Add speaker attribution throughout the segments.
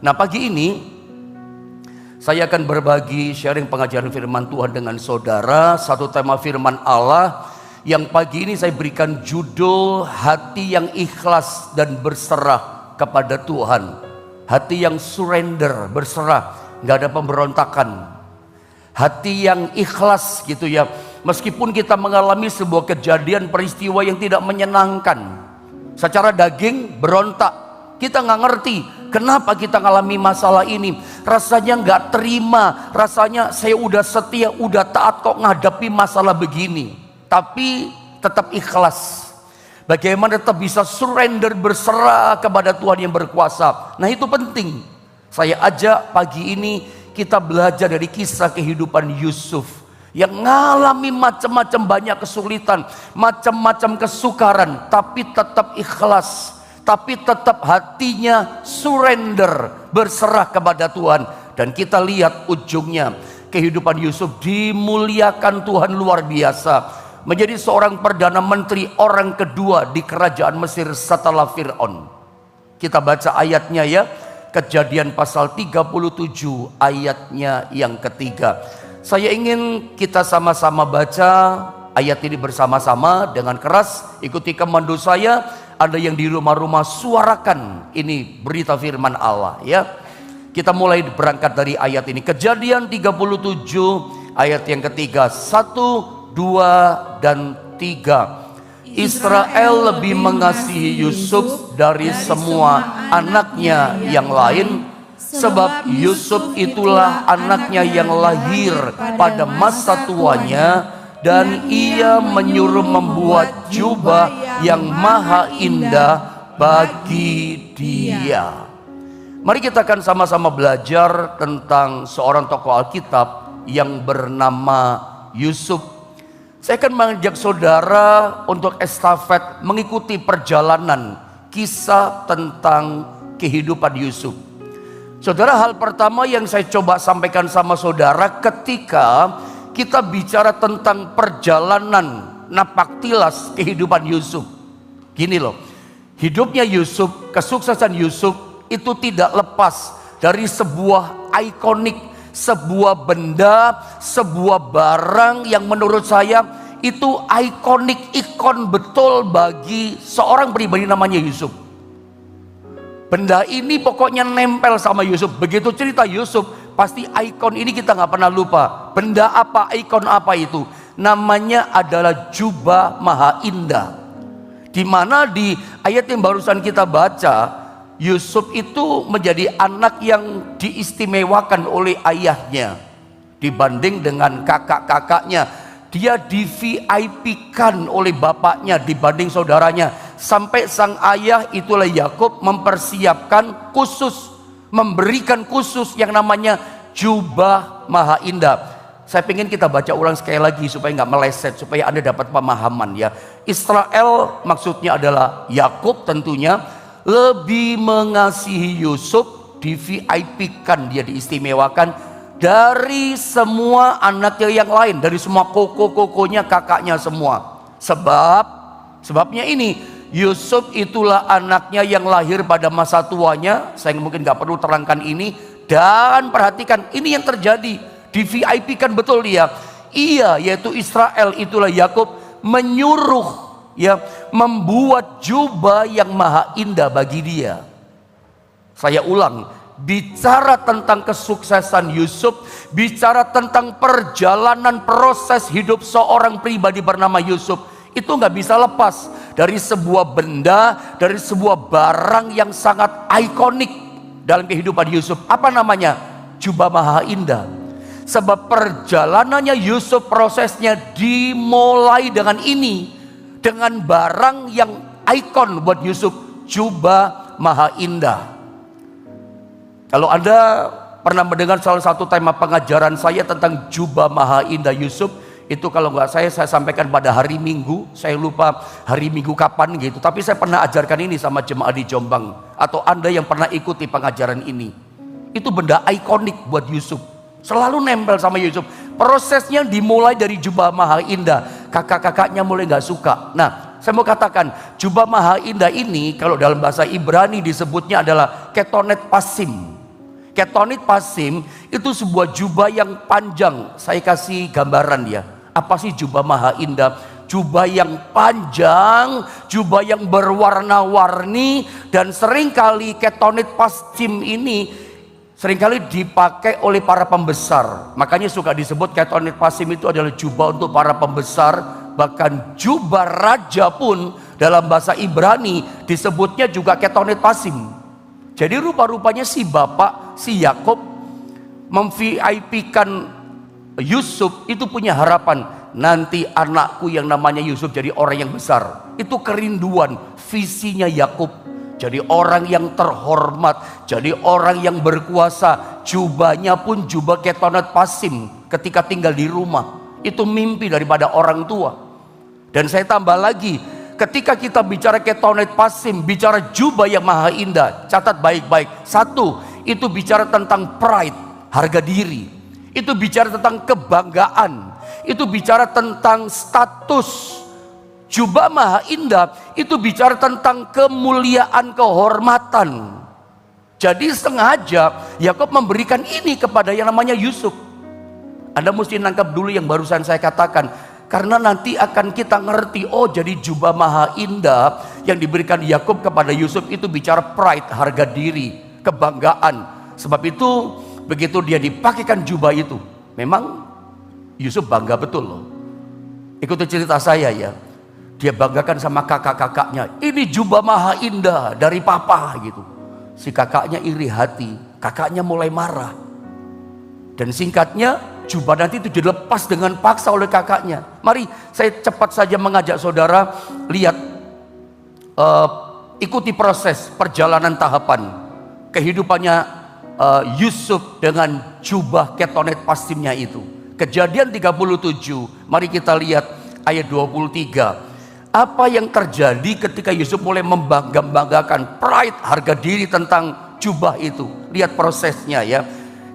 Speaker 1: Nah, pagi ini saya akan berbagi sharing pengajaran firman Tuhan dengan saudara. Satu tema firman Allah yang pagi ini saya berikan judul hati yang ikhlas dan berserah kepada Tuhan. Hati yang surrender, berserah, gak ada pemberontakan. Hati yang ikhlas gitu ya. Meskipun kita mengalami sebuah kejadian peristiwa yang tidak menyenangkan, secara daging berontak, kita gak ngerti kenapa kita ngalami masalah ini. Rasanya gak terima, rasanya saya udah setia, udah taat kok ngadepi masalah begini. Tapi tetap ikhlas. Bagaimana tetap bisa surrender, berserah kepada Tuhan yang berkuasa. Nah, itu penting. Saya ajak pagi ini kita belajar dari kisah kehidupan Yusuf yang ngalami macam-macam banyak kesulitan, macam-macam kesukaran, tapi tetap ikhlas, tapi tetap hatinya surrender, berserah kepada Tuhan. Dan kita lihat ujungnya, kehidupan Yusuf dimuliakan Tuhan luar biasa, menjadi seorang perdana menteri, orang kedua di kerajaan Mesir setelah Fir'aun. Kita baca ayatnya ya, Kejadian pasal 37 ayatnya yang ketiga. Saya ingin kita sama-sama baca ayat ini bersama-sama dengan keras. Ikuti komando saya. Ada yang di rumah-rumah suarakan ini berita firman Allah ya. Kita mulai berangkat dari ayat ini. Kejadian 37 ayat yang ketiga. 1, 2, dan 3. Israel lebih mengasihi Yusuf dari semua anaknya yang lain, sebab Yusuf itulah anaknya yang lahir pada masa tuanya, dan ia menyuruh membuat jubah yang maha indah bagi dia. Mari kita akan sama-sama belajar tentang seorang tokoh Alkitab yang bernama Yusuf. Saya akan mengajak saudara untuk estafet mengikuti perjalanan kisah tentang kehidupan Yusuf. Saudara, hal pertama yang saya coba sampaikan sama saudara ketika kita bicara tentang perjalanan napaktilas kehidupan Yusuf. Gini loh, hidupnya Yusuf, kesuksesan Yusuf itu tidak lepas dari sebuah ikonik, sebuah benda, sebuah barang yang menurut saya itu ikonik, ikon betul bagi seorang pribadi namanya Yusuf. Benda ini pokoknya nempel sama Yusuf. Begitu cerita Yusuf, pasti ikon ini kita nggak pernah lupa. Benda apa, ikon apa itu? Namanya adalah jubah maha indah. Dimana di ayat yang barusan kita baca, Yusuf itu menjadi anak yang diistimewakan oleh ayahnya dibanding dengan kakak-kakaknya. Dia di VIP-kan oleh bapaknya dibanding saudaranya. Sampai sang ayah itulah Yakub mempersiapkan khusus, memberikan khusus yang namanya jubah maha indah. Saya ingin kita baca ulang sekali lagi supaya nggak meleset, supaya Anda dapat pemahaman ya. Israel maksudnya adalah Yakub tentunya, lebih mengasihi Yusuf, di VIP-kan, dia diistimewakan dari semua anaknya yang lain, dari semua koko-kokonya, kakaknya semua. Sebabnya ini, Yusuf itulah anaknya yang lahir pada masa tuanya. Saya mungkin gak perlu terangkan ini. Dan perhatikan, ini yang terjadi, di VIP-kan betul dia. Ia, yaitu Israel, itulah Yakub, menyuruh ya, membuat jubah yang maha indah bagi dia. Saya ulang, bicara tentang kesuksesan Yusuf, bicara tentang perjalanan proses hidup seorang pribadi bernama Yusuf, itu nggak bisa lepas dari sebuah benda, dari sebuah barang yang sangat ikonik dalam kehidupan Yusuf. Apa namanya? Jubah maha indah. Sebab perjalanannya Yusuf, prosesnya dimulai dengan ini, dengan barang yang ikon buat Yusuf, jubah maha indah. Kalau Anda pernah mendengar salah satu tema pengajaran saya tentang jubah maha indah Yusuf, itu kalau nggak saya sampaikan pada hari Minggu. Saya lupa hari Minggu kapan gitu, tapi saya pernah ajarkan ini sama jemaat di Jombang. Atau Anda yang pernah ikuti pengajaran ini, itu benda ikonik buat Yusuf, selalu nempel sama Yusuf. Prosesnya dimulai dari jubah maha indah. Kakak-kakaknya mulai gak suka. Nah, saya mau katakan, jubah maha indah ini kalau dalam bahasa Ibrani disebutnya adalah ketonet pasim. Ketonit pasim itu sebuah jubah yang panjang. Saya kasih gambaran ya. Apa sih jubah maha indah? Jubah yang panjang, jubah yang berwarna-warni, dan seringkali ketonit pasim ini seringkali dipakai oleh para pembesar. Makanya suka disebut ketonit pasim itu adalah jubah untuk para pembesar. Bahkan jubah raja pun dalam bahasa Ibrani disebutnya juga ketonit pasim. Jadi rupa-rupanya si bapak, si Yakub mem-VIP-kan Yusuf itu punya harapan. Nanti anakku yang namanya Yusuf jadi orang yang besar. Itu kerinduan visinya Yakub. Jadi orang yang terhormat, jadi orang yang berkuasa. Jubahnya pun jubah ketonit pasim ketika tinggal di rumah. Itu mimpi daripada orang tua. Dan saya tambah lagi, ketika kita bicara ketonit pasim, bicara jubah yang maha indah, catat baik-baik. Satu, itu bicara tentang pride, harga diri. Itu bicara tentang kebanggaan. Itu bicara tentang status. Jubah maha indah itu bicara tentang kemuliaan, kehormatan. Jadi sengaja Yakub memberikan ini kepada yang namanya Yusuf. Anda mesti nangkap dulu yang barusan saya katakan, karena nanti akan kita ngerti, oh jadi jubah maha indah yang diberikan Yakub kepada Yusuf itu bicara pride, harga diri, kebanggaan. Sebab itu begitu dia dipakaikan jubah itu, memang Yusuf bangga betul loh. Ikuti cerita saya ya. Dia banggakan sama kakak-kakaknya, ini jubah maha indah dari papa gitu. Si kakaknya iri hati, kakaknya mulai marah. Dan singkatnya, jubah nanti itu dilepas dengan paksa oleh kakaknya. Mari saya cepat saja mengajak saudara lihat, ikuti proses perjalanan tahapan kehidupannya Yusuf dengan jubah ketonit pasimnya itu. Kejadian 37, mari kita lihat ayat 23. Apa yang terjadi ketika Yusuf mulai membanggakan pride, harga diri tentang jubah itu. Lihat prosesnya ya.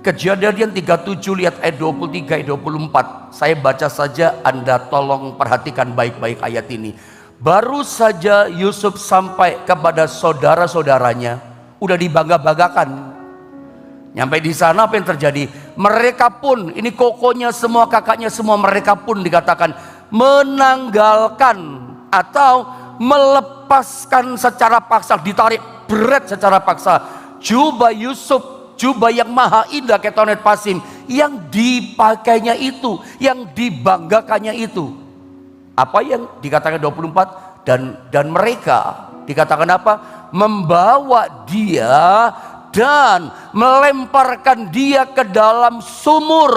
Speaker 1: Kejadian 37, lihat ayat 23, ayat 24. Saya baca saja, Anda tolong perhatikan baik-baik ayat ini. Baru saja Yusuf sampai kepada saudara-saudaranya, udah dibangga-banggakan. Nyampe di sana apa yang terjadi? Mereka pun, ini kokonya semua, kakaknya semua, mereka pun dikatakan menanggalkan atau melepaskan secara paksa, ditarik berat secara paksa jubah Yusuf, jubah yang maha indah ketonit pasim yang dipakainya itu, yang dibanggakannya itu. Apa yang dikatakan 24? Dan mereka dikatakan apa? Membawa dia dan melemparkan dia ke dalam sumur.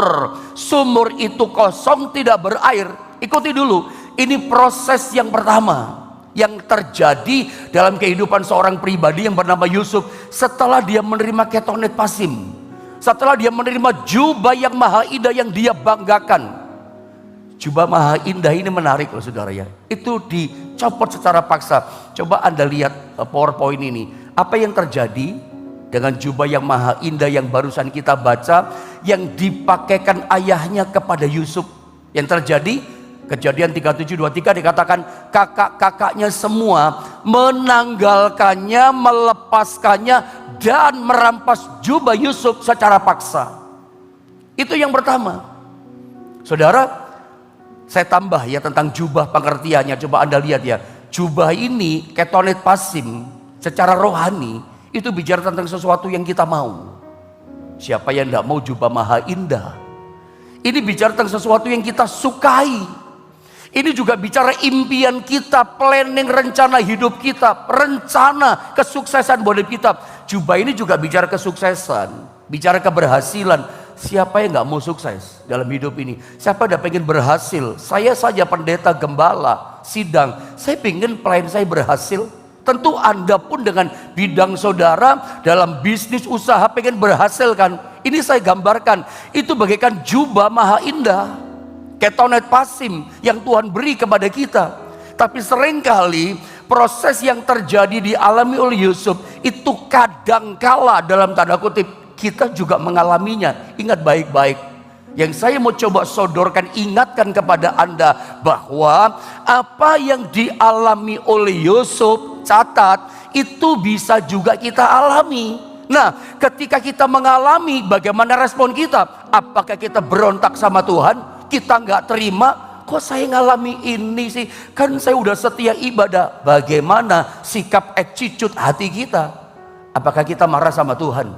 Speaker 1: Sumur itu kosong, tidak berair. Ikuti dulu, ini proses yang pertama yang terjadi dalam kehidupan seorang pribadi yang bernama Yusuf setelah dia menerima ketonit pasim, setelah dia menerima jubah yang maha indah yang dia banggakan. Jubah maha indah ini menarik loh saudara ya, itu dicopot secara paksa. Coba Anda lihat PowerPoint ini, apa yang terjadi dengan jubah yang maha indah yang barusan kita baca, yang dipakaikan ayahnya kepada Yusuf. Yang terjadi, Kejadian 37:23 dikatakan kakak-kakaknya semua menanggalkannya, melepaskannya dan merampas jubah Yusuf secara paksa. Itu yang pertama. Saudara, saya tambah ya tentang jubah pengertiannya. Coba Anda lihat ya, jubah ini ketonit pasim secara rohani itu bicara tentang sesuatu yang kita mau. Siapa yang tidak mau jubah maha indah? Ini bicara tentang sesuatu yang kita sukai. Ini juga bicara impian kita, planning, rencana hidup kita, rencana kesuksesan buat hidup kita. Jubah ini juga bicara kesuksesan, bicara keberhasilan. Siapa yang gak mau sukses dalam hidup ini? Siapa udah pengen berhasil? Saya saja pendeta, gembala, sidang, saya pengen pelayan saya berhasil. Tentu Anda pun dengan bidang saudara dalam bisnis usaha pengen berhasil kan? Ini saya gambarkan, itu bagaikan jubah maha indah, ketonit pasim yang Tuhan beri kepada kita. Tapi seringkali proses yang terjadi dialami oleh Yusuf itu kadangkala dalam tanda kutip kita juga mengalaminya. Ingat baik-baik. Yang saya mau coba sodorkan, ingatkan kepada Anda bahwa apa yang dialami oleh Yusuf, catat, itu bisa juga kita alami. Nah, ketika kita mengalami, bagaimana respon kita? Apakah kita berontak sama Tuhan? Kita nggak terima, kok saya ngalami ini sih? Kan saya udah setia ibadah. Bagaimana sikap attitude hati kita? Apakah kita marah sama Tuhan?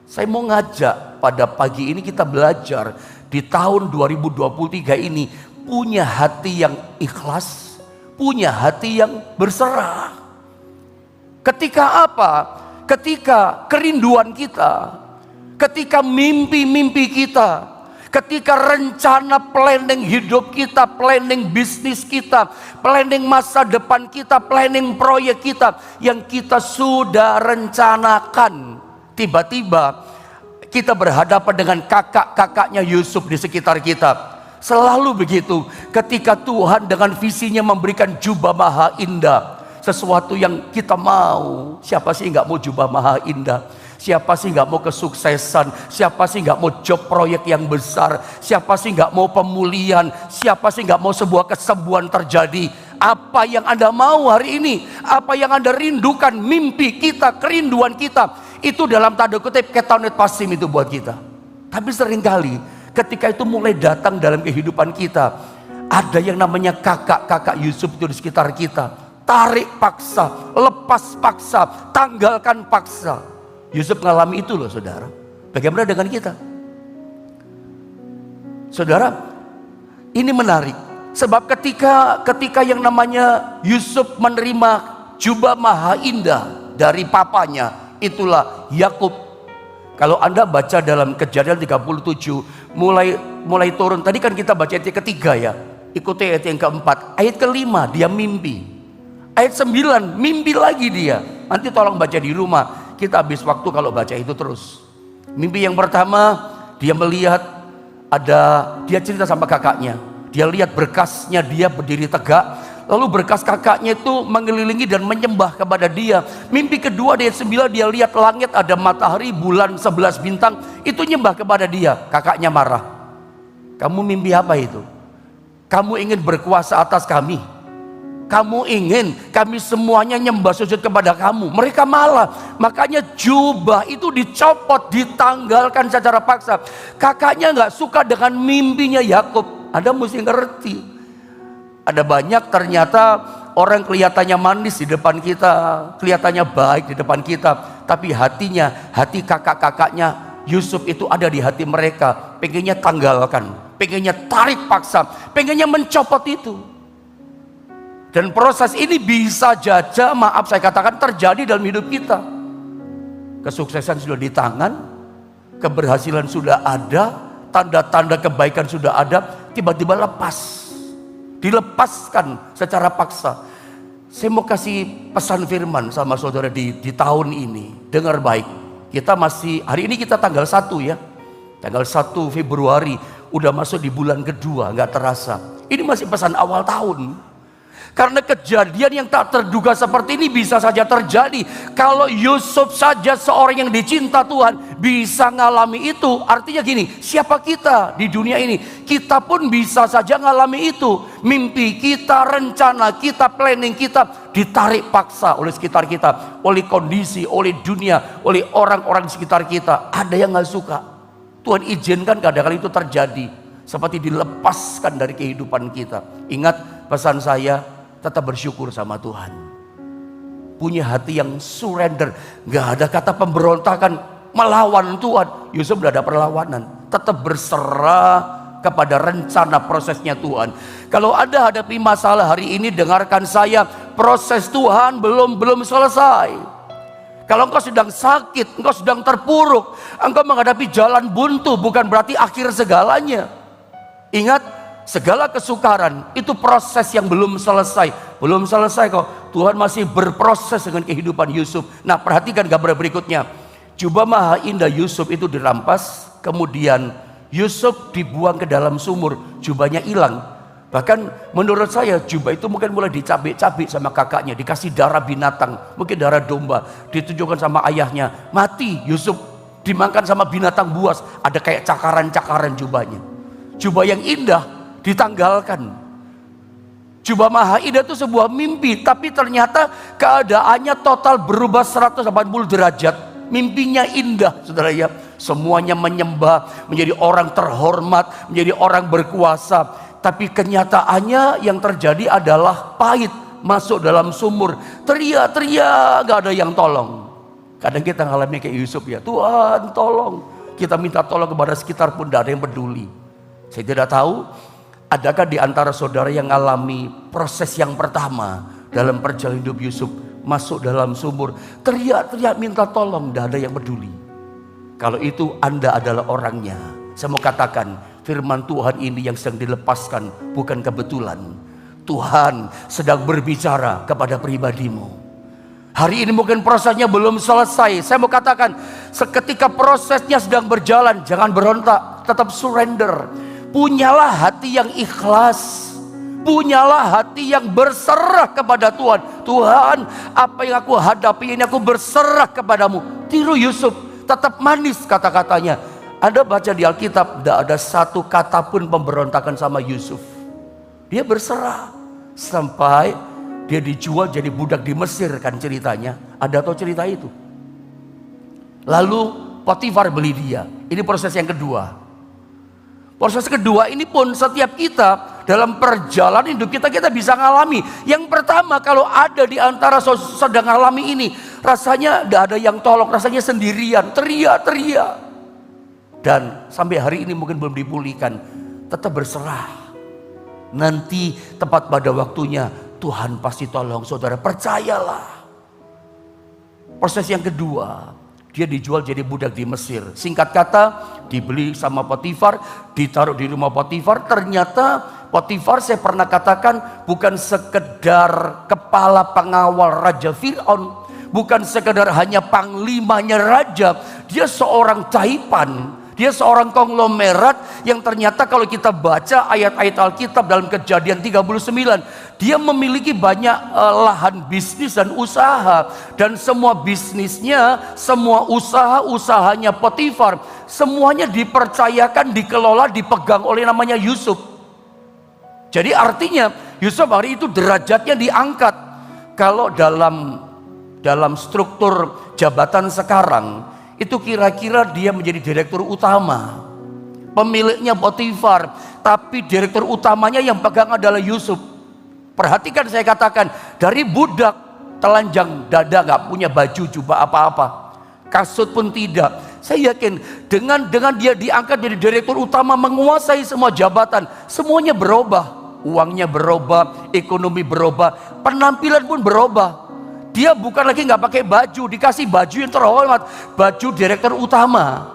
Speaker 1: Saya mau ngajak pada pagi ini kita belajar di tahun 2023 ini punya hati yang ikhlas, punya hati yang berserah. Ketika apa? Ketika kerinduan kita, ketika mimpi-mimpi kita, ketika rencana planning hidup kita, planning bisnis kita, planning masa depan kita, planning proyek kita yang kita sudah rencanakan, tiba-tiba kita berhadapan dengan kakak-kakaknya Yusuf di sekitar kita. Selalu begitu, ketika Tuhan dengan visinya memberikan jubah maha indah, sesuatu yang kita mau. Siapa sih nggak mau jubah maha indah? Siapa sih nggak mau kesuksesan? Siapa sih nggak mau job proyek yang besar? Siapa sih nggak mau pemulihan? Siapa sih nggak mau sebuah kesembuhan terjadi? Apa yang Anda mau hari ini? Apa yang Anda rindukan? Mimpi kita, kerinduan kita, itu dalam tanda kutip ketonet pasim itu buat kita. Tapi seringkali ketika itu mulai datang dalam kehidupan kita, ada yang namanya kakak-kakak Yusuf itu di sekitar kita. Tarik paksa, lepas paksa, tanggalkan paksa. Yusuf mengalami itu loh saudara. Bagaimana dengan kita? Saudara, ini menarik. Sebab ketika yang namanya Yusuf menerima jubah maha indah dari papanya, itulah Yakub. Kalau Anda baca dalam Kejadian 37 mulai turun. Tadi kan kita baca ayat ketiga ya. Ikuti ayat yang keempat. Ayat kelima dia mimpi. Ayat 9 mimpi lagi dia. Nanti tolong baca di rumah. Kita habis waktu kalau baca itu terus. Mimpi yang pertama, dia melihat dia cerita sama kakaknya. Dia lihat berkasnya dia berdiri tegak. Lalu berkas kakaknya itu mengelilingi dan menyembah kepada dia. Mimpi kedua di ayat 9 dia lihat langit ada matahari, bulan, 11 bintang. Itu nyembah kepada dia. Kakaknya marah. Kamu mimpi apa itu? Kamu ingin berkuasa atas kami? Kamu ingin kami semuanya nyembah sujud kepada kamu? Mereka malah, makanya jubah itu dicopot, ditanggalkan secara paksa. Kakaknya nggak suka dengan mimpinya Yakub. Anda mesti ngerti. Ada banyak ternyata orang kelihatannya manis di depan kita, kelihatannya baik di depan kita, tapi hatinya, hati kakak-kakaknya Yusuf itu ada di hati mereka. Pengennya tanggalkan, pengennya tarik paksa, pengennya mencopot itu. Dan proses ini bisa saja, maaf saya katakan, terjadi dalam hidup kita. Kesuksesan sudah di tangan, keberhasilan sudah ada, tanda-tanda kebaikan sudah ada, tiba-tiba lepas. Dilepaskan secara paksa. Saya mau kasih pesan firman sama saudara di tahun ini. Dengar baik. Kita masih, hari ini kita tanggal 1 ya. Tanggal 1 Februari, udah masuk di bulan kedua, nggak terasa. Ini masih pesan awal tahun. Karena kejadian yang tak terduga seperti ini bisa saja terjadi. Kalau Yusuf saja seorang yang dicinta Tuhan bisa ngalami itu, artinya gini, siapa kita di dunia ini? Kita pun bisa saja ngalami itu. Mimpi kita, rencana kita, planning kita ditarik paksa oleh sekitar kita, oleh kondisi, oleh dunia, oleh orang-orang di sekitar kita. Ada yang gak suka. Tuhan izinkan kadang-kadang itu terjadi, seperti dilepaskan dari kehidupan kita. Ingat pesan saya, tetap bersyukur sama Tuhan. Punya hati yang surrender. Gak ada kata pemberontakan melawan Tuhan. Yusuf gak ada perlawanan. Tetap berserah kepada rencana prosesnya Tuhan. Kalau Anda hadapi masalah hari ini, dengarkan saya. Proses Tuhan belum selesai. Kalau engkau sedang sakit, engkau sedang terpuruk, engkau menghadapi jalan buntu, bukan berarti akhir segalanya. Ingat, segala kesukaran itu proses yang belum selesai. Belum selesai kok. Tuhan masih berproses dengan kehidupan Yusuf. Nah, perhatikan gambar berikutnya. Jubah maha indah Yusuf itu dirampas, kemudian Yusuf dibuang ke dalam sumur, jubahnya hilang. Bahkan menurut saya jubah itu mungkin mulai dicabik-cabik sama kakaknya, dikasih darah binatang, mungkin darah domba, ditunjukkan sama ayahnya. Mati Yusuf, dimakan sama binatang buas, ada kayak cakaran-cakaran jubahnya. Jubah yang indah ditanggalkan. Jubah maha indah itu sebuah mimpi, tapi ternyata keadaannya total berubah 180 derajat. Mimpinya indah, saudara ya. Semuanya menyembah, menjadi orang terhormat, menjadi orang berkuasa. Tapi kenyataannya yang terjadi adalah pahit. Masuk dalam sumur, teriak-teriak, gak ada yang tolong. Kadang kita ngalami kayak Yusuf ya, Tuhan tolong. Kita minta tolong kepada sekitar pun gak ada yang peduli. Saya tidak tahu, adakah di antara saudara yang mengalami proses yang pertama dalam perjalanan hidup Yusuf, masuk dalam sumur, teriak-teriak minta tolong, gak ada yang peduli. Kalau itu Anda adalah orangnya. Saya mau katakan, firman Tuhan ini yang sedang dilepaskan bukan kebetulan. Tuhan sedang berbicara kepada pribadimu. Hari ini mungkin prosesnya belum selesai. Saya mau katakan, seketika prosesnya sedang berjalan, jangan berontak, tetap surrender. Punyalah hati yang ikhlas. Punyalah hati yang berserah kepada Tuhan. Tuhan, apa yang aku hadapi ini aku berserah kepadamu. Tiru Yusuf, tetap manis kata-katanya. Anda baca di Alkitab, tidak ada satu kata pun pemberontakan sama Yusuf. Dia berserah sampai dia dijual jadi budak di Mesir, kan ceritanya. Ada tahu cerita itu? Lalu Potifar beli dia. Ini proses yang kedua. Proses kedua ini pun setiap kita dalam perjalanan hidup kita bisa ngalami. Yang pertama, kalau ada di antara sedang ngalami ini, rasanya tidak ada yang tolong, rasanya sendirian, teriak-teriak. Dan sampai hari ini mungkin belum dipulihkan. Tetap berserah. Nanti tepat pada waktunya Tuhan pasti tolong saudara, percayalah. Proses yang kedua, dia dijual jadi budak di Mesir. Singkat kata, dibeli sama Potifar, ditaruh di rumah Potifar. Ternyata Potifar, saya pernah katakan, bukan sekedar kepala pengawal Raja Fir'aun, bukan sekedar hanya panglimanya raja. Dia seorang taipan. Dia seorang konglomerat yang ternyata kalau kita baca ayat-ayat Alkitab dalam Kejadian 39, dia memiliki banyak lahan bisnis dan usaha. Dan semua bisnisnya, semua usahanya Potifar, semuanya dipercayakan, dikelola, dipegang oleh namanya Yusuf. Jadi artinya Yusuf hari itu derajatnya diangkat. Kalau dalam struktur jabatan sekarang, itu kira-kira dia menjadi direktur utama. Pemiliknya Potifar, tapi direktur utamanya yang pegang adalah Yusuf. Perhatikan, saya katakan, dari budak telanjang dada, gak punya baju jubah apa-apa, kasut pun tidak. Saya yakin dengan dia diangkat jadi direktur utama, menguasai semua jabatan, semuanya berubah. Uangnya berubah, ekonomi berubah, penampilan pun berubah. Dia bukan lagi nggak pakai baju, dikasih baju yang terhormat, baju direktur utama.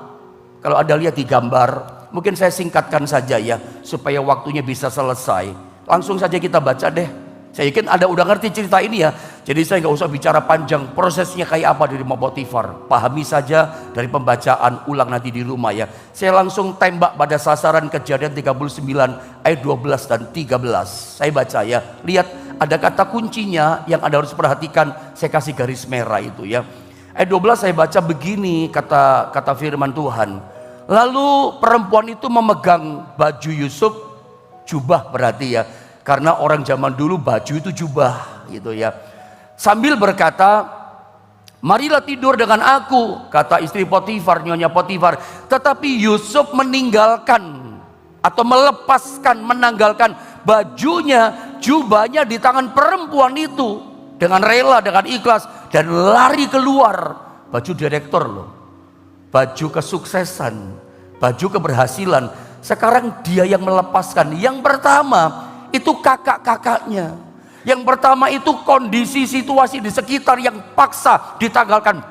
Speaker 1: Kalau Anda lihat di gambar, mungkin saya singkatkan saja ya, supaya waktunya bisa selesai. Langsung saja kita baca deh. Saya yakin Anda udah ngerti cerita ini ya. Jadi saya nggak usah bicara panjang, prosesnya kayak apa di rumah Potifar. Pahami saja dari pembacaan ulang nanti di rumah ya. Saya langsung tembak pada sasaran Kejadian 39 ayat 12 dan 13. Saya baca ya. Lihat, ada kata kuncinya yang Anda harus perhatikan. Saya kasih garis merah itu ya. Ayat 12 saya baca begini, kata firman Tuhan. Lalu perempuan itu memegang baju Yusuf, jubah berarti ya. Karena orang zaman dulu baju itu jubah gitu ya. Sambil berkata, marilah tidur dengan aku, kata istri Potifar, nyonya Potifar. Tetapi Yusuf meninggalkan atau melepaskan, menanggalkan bajunya, jubahnya di tangan perempuan itu dengan rela, dengan ikhlas, dan lari keluar. Baju direktur loh, baju kesuksesan, baju keberhasilan. Sekarang dia yang melepaskan. Yang pertama itu kakak-kakaknya. Yang pertama itu kondisi situasi di sekitar yang paksa ditanggalkan.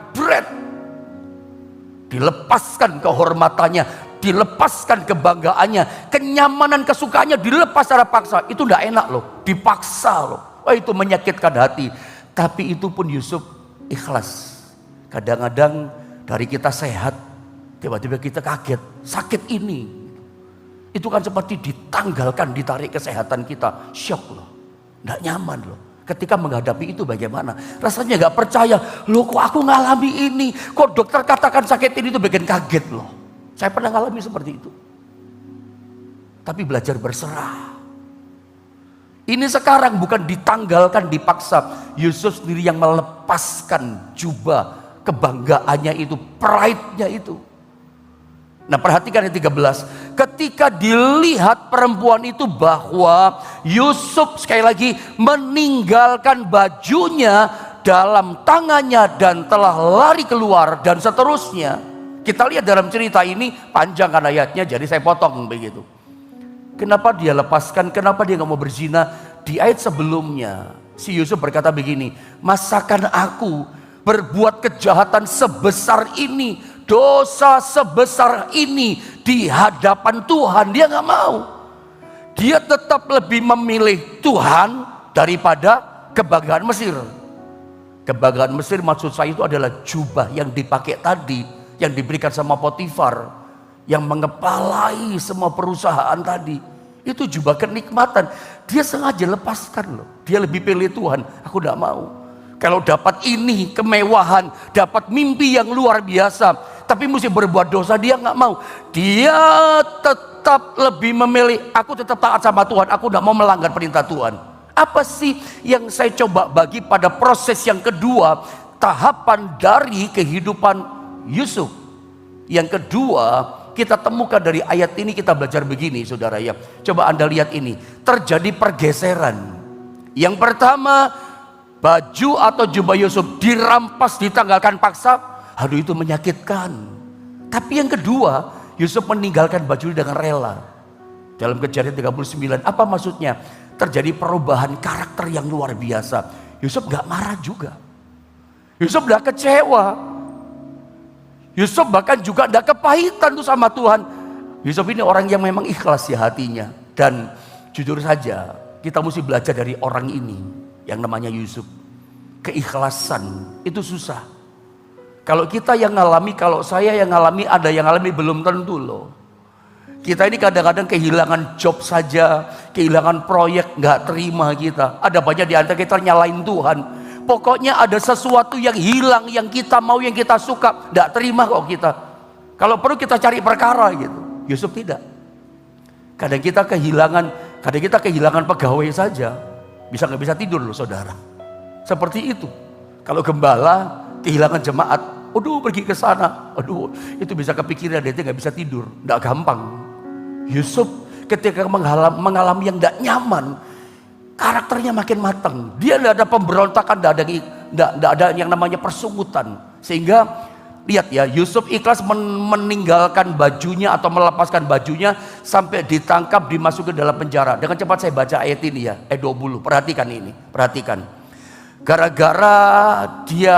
Speaker 1: Dilepaskan kehormatannya, dilepaskan kebanggaannya, kenyamanan, kesukaannya dilepas secara paksa. Itu tidak enak loh, dipaksa loh. Oh, itu menyakitkan hati. Tapi itu pun Yusuf ikhlas. Kadang-kadang dari kita sehat, tiba-tiba kita kaget, sakit ini. Itu kan seperti ditanggalkan, ditarik kesehatan kita. Syok loh, gak nyaman loh. Ketika menghadapi itu bagaimana? Rasanya gak percaya. Loh, kok aku ngalami ini? Kok dokter katakan sakit ini? Itu bikin kaget loh. Saya pernah ngalami seperti itu. Tapi belajar berserah. Ini sekarang bukan ditanggalkan, dipaksa. Yusuf sendiri yang melepaskan jubah kebanggaannya itu, pride-nya itu. Nah perhatikan yang 13. Ketika dilihat perempuan itu bahwa Yusuf sekali lagi meninggalkan bajunya dalam tangannya dan telah lari keluar dan seterusnya. Kita lihat dalam cerita ini, panjang kan ayatnya, jadi saya potong begitu. Kenapa dia lepaskan, kenapa dia gak mau berzina? Di ayat sebelumnya si Yusuf berkata begini, masakan aku berbuat kejahatan sebesar ini, dosa sebesar ini di hadapan Tuhan? Dia gak mau. Dia tetap lebih memilih Tuhan daripada kebanggaan Mesir. Kebanggaan Mesir maksud saya itu adalah jubah yang dipakai tadi, yang diberikan sama Potifar, yang mengepalai semua perusahaan tadi. Itu jubah kenikmatan. Dia sengaja lepaskan loh. Dia lebih pilih Tuhan. Aku tidak mau. Kalau dapat ini, kemewahan, dapat mimpi yang luar biasa, tapi mesti berbuat dosa, dia nggak mau. Dia tetap lebih memilih, aku tetap taat sama Tuhan, aku tidak mau melanggar perintah Tuhan. Apa sih yang saya coba bagi pada proses yang kedua, tahapan dari kehidupan Yusuf? Yang kedua, kita temukan dari ayat ini, kita belajar begini saudara ya. Coba Anda lihat ini, terjadi pergeseran. Yang pertama, baju atau jubah Yusuf dirampas, ditanggalkan paksa. Aduh, itu menyakitkan. Tapi yang kedua, Yusuf meninggalkan baju dengan rela. Dalam Kejadian 39, apa maksudnya? Terjadi perubahan karakter yang luar biasa. Yusuf gak marah juga. Yusuf gak kecewa. Yusuf bahkan juga gak kepahitan tuh sama Tuhan. Yusuf ini orang yang memang ikhlas ya hatinya. Dan jujur saja, kita mesti belajar dari orang ini yang namanya Yusuf. Keikhlasan itu susah. Kalau kita yang ngalami, kalau saya yang ngalami, ada yang ngalami, belum tentu loh. Kita ini kadang-kadang kehilangan job saja, kehilangan proyek, nggak terima kita. Ada banyak di antara kita nyalain Tuhan. Pokoknya ada sesuatu yang hilang, yang kita mau, yang kita suka, nggak terima kok kita. Kalau perlu kita cari perkara gitu. Yusuf tidak. Kadang kita kehilangan pegawai saja, nggak bisa tidur loh saudara. Seperti itu. Kalau gembala kehilangan jemaat, aduh pergi ke sana, aduh itu bisa kepikiran, dia nggak bisa tidur, nggak gampang. Yusuf ketika mengalami yang tidak nyaman, karakternya makin matang. Dia tidak ada pemberontakan, tidak ada yang namanya persungutan. Sehingga lihat ya, Yusuf ikhlas meninggalkan bajunya atau melepaskan bajunya sampai ditangkap, dimasukkan dalam penjara. Dengan cepat saya baca ayat ini ya, ayat 20. Perhatikan ini, perhatikan. Gara-gara dia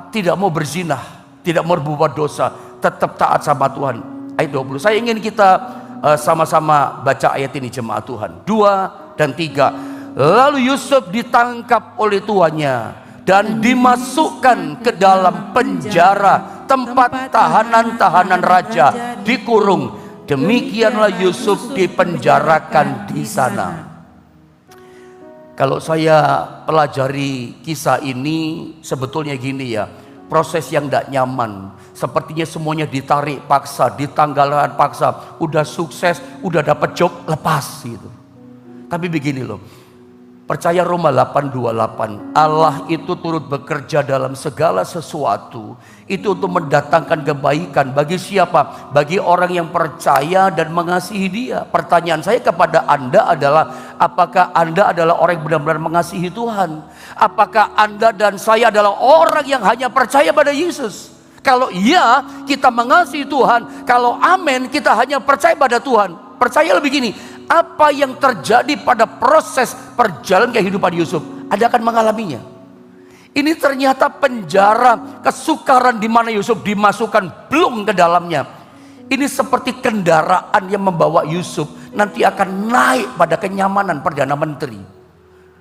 Speaker 1: tidak mau berzinah, tidak mau berbuat dosa, tetap taat sama Tuhan. Ayat 20. Saya ingin kita sama-sama baca ayat ini jemaat Tuhan. 2 dan 3. Lalu Yusuf ditangkap oleh tuannya dan dimasukkan ke dalam penjara, tempat tahanan-tahanan raja, dikurung. Demikianlah Yusuf dipenjarakan di sana. Kalau saya pelajari kisah ini, sebetulnya gini ya, proses yang tidak nyaman. Sepertinya semuanya ditarik paksa, ditanggalkan paksa. Udah sukses, udah dapat job, lepas gitu. Tapi begini loh, percaya Roma 8:28, Allah itu turut bekerja dalam segala sesuatu. Itu untuk mendatangkan kebaikan bagi siapa? Bagi orang yang percaya dan mengasihi Dia. Pertanyaan saya kepada Anda adalah, apakah Anda adalah orang yang benar-benar mengasihi Tuhan? Apakah Anda dan saya adalah orang yang hanya percaya pada Yesus? Kalau iya, kita mengasihi Tuhan. Kalau amin, kita hanya percaya pada Tuhan. Percaya lebih gini, apa yang terjadi pada proses perjalanan kehidupan Yusuf, Anda akan mengalaminya. Ini ternyata penjara, kesukaran di mana Yusuf dimasukkan belum ke dalamnya. Ini seperti kendaraan yang membawa Yusuf nanti akan naik pada kenyamanan Perdana Menteri.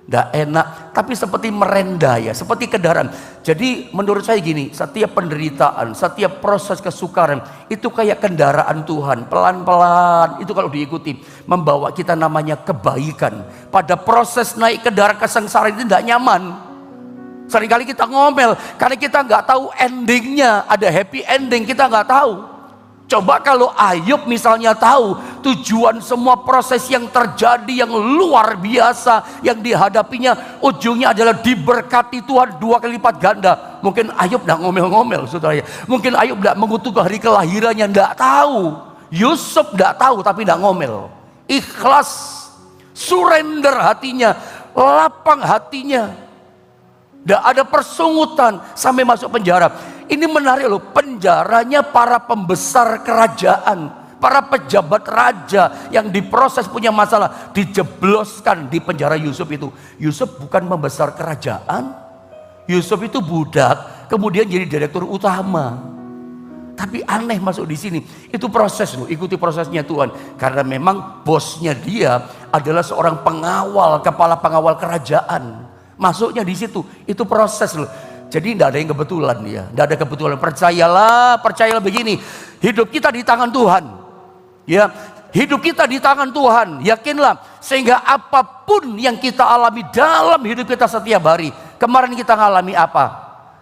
Speaker 1: Tidak enak, tapi seperti merendah ya, seperti kendaraan. Jadi menurut saya gini, setiap penderitaan, setiap proses kesukaran itu kayak kendaraan Tuhan, pelan-pelan itu kalau diikuti membawa kita namanya kebaikan. Pada proses naik kendaraan kesengsaraan itu tidak nyaman. Seringkali kita ngomel karena kita nggak tahu endingnya, ada happy ending, kita nggak tahu. Coba kalau Ayub misalnya tahu tujuan semua proses yang terjadi yang luar biasa yang dihadapinya ujungnya adalah diberkati Tuhan 2 kali lipat ganda. Mungkin Ayub tidak ngomel-ngomel saudara ya. Mungkin Ayub tidak mengutuk hari kelahirannya, tidak tahu. Yusuf tidak tahu tapi tidak ngomel. Ikhlas, surrender hatinya, lapang hatinya. Tidak ada persungutan sampai masuk penjara. Ini menarik loh, penjaranya para pembesar kerajaan, para pejabat raja yang diproses punya masalah, dijebloskan di penjara Yusuf itu. Yusuf bukan pembesar kerajaan, Yusuf itu budak, kemudian jadi direktur utama. Tapi aneh masuk di sini, itu proses loh, ikuti prosesnya Tuhan. Karena memang bosnya dia adalah seorang pengawal, kepala pengawal kerajaan. Masuknya di situ, itu proses loh. Jadi tidak ada yang kebetulan ya, tidak ada kebetulan. Percayalah begini, hidup kita di tangan Tuhan. Ya, hidup kita di tangan Tuhan. Yakinlah, sehingga apapun yang kita alami dalam hidup kita setiap hari. Kemarin kita ngalami apa?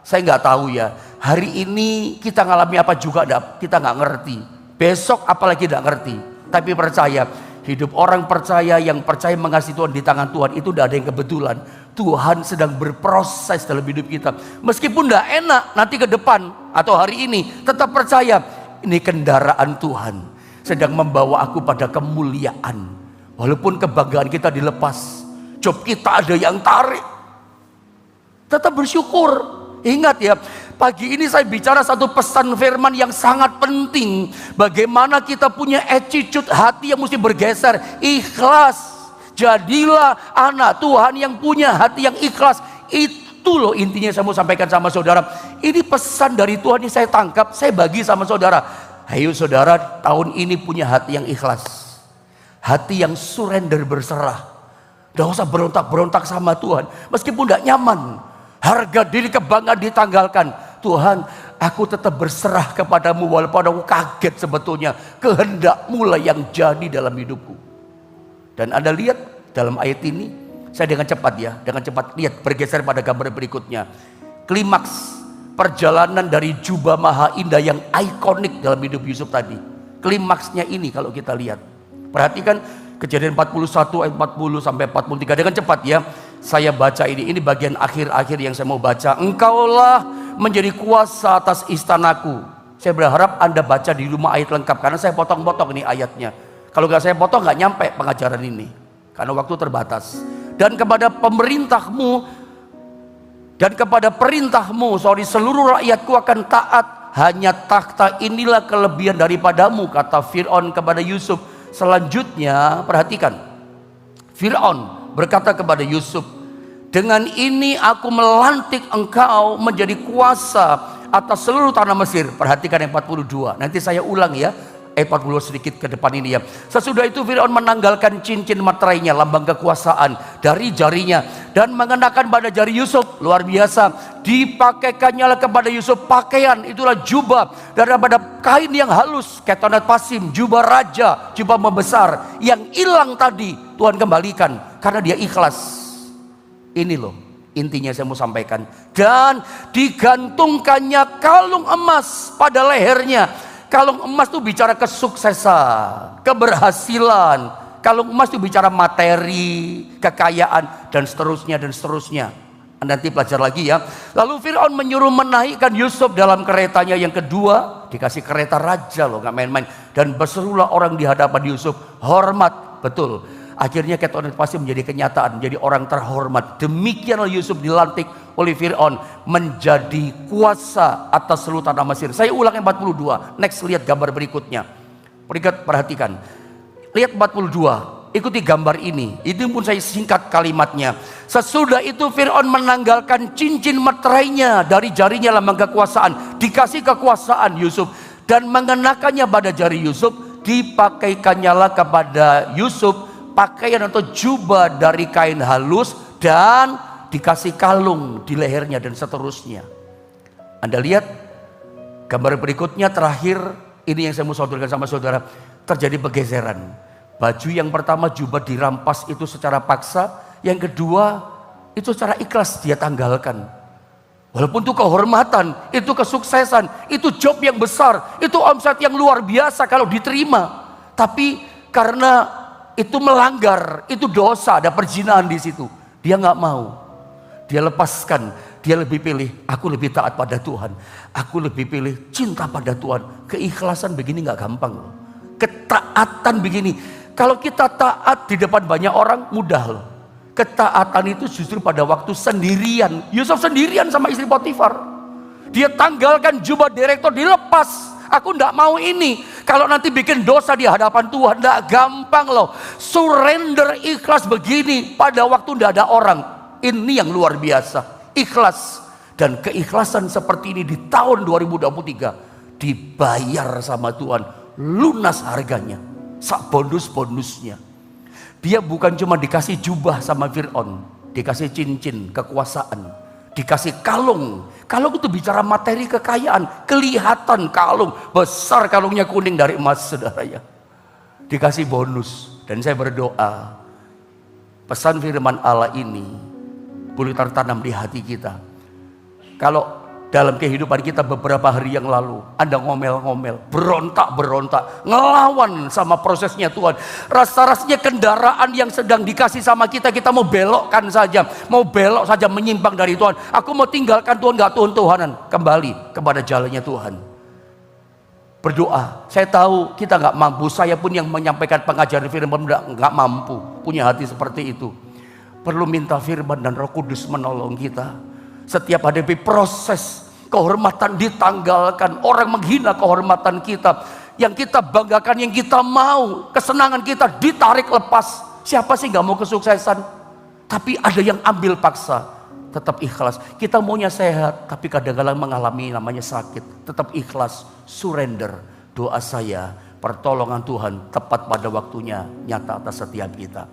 Speaker 1: Saya nggak tahu ya. Hari ini kita ngalami apa juga kita nggak ngerti. Besok apalagi tidak ngerti. Tapi percaya, hidup orang percaya yang percaya mengasihi Tuhan di tangan Tuhan itu tidak ada yang kebetulan. Tuhan sedang berproses dalam hidup kita. Meskipun tidak enak nanti ke depan atau hari ini, tetap percaya ini kendaraan Tuhan sedang membawa aku pada kemuliaan. Walaupun kebanggaan kita dilepas, job kita ada yang tarik, tetap bersyukur. Ingat ya, pagi ini saya bicara satu pesan firman yang sangat penting. Bagaimana kita punya attitude hati yang mesti bergeser, ikhlas. Jadilah anak Tuhan yang punya hati yang ikhlas. Itu loh intinya saya mau sampaikan sama saudara. Ini pesan dari Tuhan yang saya tangkap, saya bagi sama saudara. Ayo saudara, tahun ini punya hati yang ikhlas. Hati yang surrender, berserah. Tidak usah berontak-berontak sama Tuhan. Meskipun tidak nyaman, harga diri kebanggaan ditanggalkan. Tuhan, aku tetap berserah kepadamu walaupun aku kaget sebetulnya. Kehendak-Mu lah yang jadi dalam hidupku. Dan Anda lihat dalam ayat ini, saya dengan cepat lihat, bergeser pada gambar berikutnya. Klimaks perjalanan dari jubah maha indah yang ikonik dalam hidup Yusuf tadi. Klimaksnya ini kalau kita lihat. Perhatikan Kejadian 41 ayat 40 sampai 43 dengan cepat ya. Saya baca ini bagian akhir-akhir yang saya mau baca. Engkaulah menjadi kuasa atas istanaku. Saya berharap Anda baca di rumah ayat lengkap karena saya potong-potong ini ayatnya. Kalau nggak saya potong nggak nyampe pengajaran ini karena waktu terbatas. Dan kepada perintahmu, seluruh rakyatku akan taat. Hanya takhta inilah kelebihan daripadamu, kata Fir'aun kepada Yusuf. Selanjutnya perhatikan, Fir'aun berkata kepada Yusuf, dengan ini aku melantik engkau menjadi kuasa atas seluruh tanah Mesir. Perhatikan yang 42, nanti saya ulang ya. 40 sedikit ke depan ini ya. Sesudah itu Fir'aun menanggalkan cincin materainya, lambang kekuasaan, dari jarinya dan mengenakan pada jari Yusuf. Luar biasa, dipakaikannya kepada Yusuf pakaian, itulah jubah daripada kain yang halus, ketonat pasim, jubah raja, jubah membesar. Yang hilang tadi Tuhan kembalikan karena dia ikhlas. Ini loh intinya saya mau sampaikan. Dan digantungkannya kalung emas pada lehernya. Kalung emas itu bicara kesuksesan, keberhasilan. Kalung emas itu bicara materi, kekayaan, dan seterusnya, dan seterusnya. Nanti belajar lagi ya. Lalu Fir'aun menyuruh menaikkan Yusuf dalam keretanya yang kedua. Dikasih kereta raja loh, gak main-main. Dan berserulah orang di hadapan Yusuf, hormat, betul. Akhirnya ketonat pasti menjadi kenyataan, menjadi orang terhormat. Demikianlah Yusuf dilantik oleh Fir'aun menjadi kuasa atas seluruh tanah Mesir. Saya ulang yang 42. Next, lihat gambar berikutnya. Perhatikan. Lihat 42. Ikuti gambar ini. Itu pun saya singkat kalimatnya. Sesudah itu Fir'aun menanggalkan cincin materainya dari jarinya lambang kekuasaan. Dikasih kekuasaan Yusuf dan mengenakannya pada jari Yusuf. Dipakaikannya kepada Yusuf pakaian atau jubah dari kain halus dan dikasih kalung di lehernya dan seterusnya. Anda lihat gambar berikutnya terakhir, ini yang saya mau saudarakan sama saudara. Terjadi pergeseran. Baju yang pertama jubah dirampas itu secara paksa, yang kedua itu secara ikhlas dia tanggalkan. Walaupun itu kehormatan, itu kesuksesan, itu job yang besar, itu omset yang luar biasa kalau diterima. Tapi karena itu melanggar, itu dosa, ada perzinahan di situ. Dia nggak mau, dia lepaskan, dia lebih pilih, aku lebih taat pada Tuhan, aku lebih pilih cinta pada Tuhan. Keikhlasan begini nggak gampang loh. Ketaatan begini, kalau kita taat di depan banyak orang mudah loh. Ketaatan itu justru pada waktu sendirian. Yusuf sendirian sama istri Potifar. Dia tanggalkan jubah direktur, dilepas. Aku tidak mau ini. Kalau nanti bikin dosa di hadapan Tuhan, tidak gampang loh. Surrender ikhlas begini pada waktu tidak ada orang. Ini yang luar biasa. Ikhlas. Dan keikhlasan seperti ini di tahun 2023 dibayar sama Tuhan. Lunas harganya. Sak bonus-bonusnya. Dia bukan cuma dikasih jubah sama Fir'aun, dikasih cincin, kekuasaan, dikasih kalung. Kalung itu bicara materi kekayaan, kelihatan kalung, besar kalungnya kuning dari emas, saudara ya. Dikasih bonus. Dan saya berdoa, pesan firman Allah ini boleh tertanam di hati kita. Kalau dalam kehidupan kita beberapa hari yang lalu, Anda ngomel-ngomel, berontak-berontak, ngelawan sama prosesnya Tuhan. Rasa-rasanya kendaraan yang sedang dikasih sama kita, kita mau belokkan saja. Mau belok saja menyimpang dari Tuhan. Aku mau tinggalkan Tuhan, gak Tuhan-Tuhanan. Kembali kepada jalannya Tuhan. Berdoa, saya tahu kita gak mampu. Saya pun yang menyampaikan pengajaran firman gak mampu. Punya hati seperti itu. Perlu minta firman dan Roh Kudus menolong kita. Setiap hadapi proses, kehormatan ditanggalkan, orang menghina kehormatan kita, yang kita banggakan, yang kita mau, kesenangan kita ditarik lepas. Siapa sih gak mau kesuksesan? Tapi ada yang ambil paksa. Tetap ikhlas. Kita maunya sehat, tapi kadang-kadang mengalami namanya sakit. Tetap ikhlas, surrender. Doa saya, pertolongan Tuhan tepat pada waktunya nyata atas setiap kita.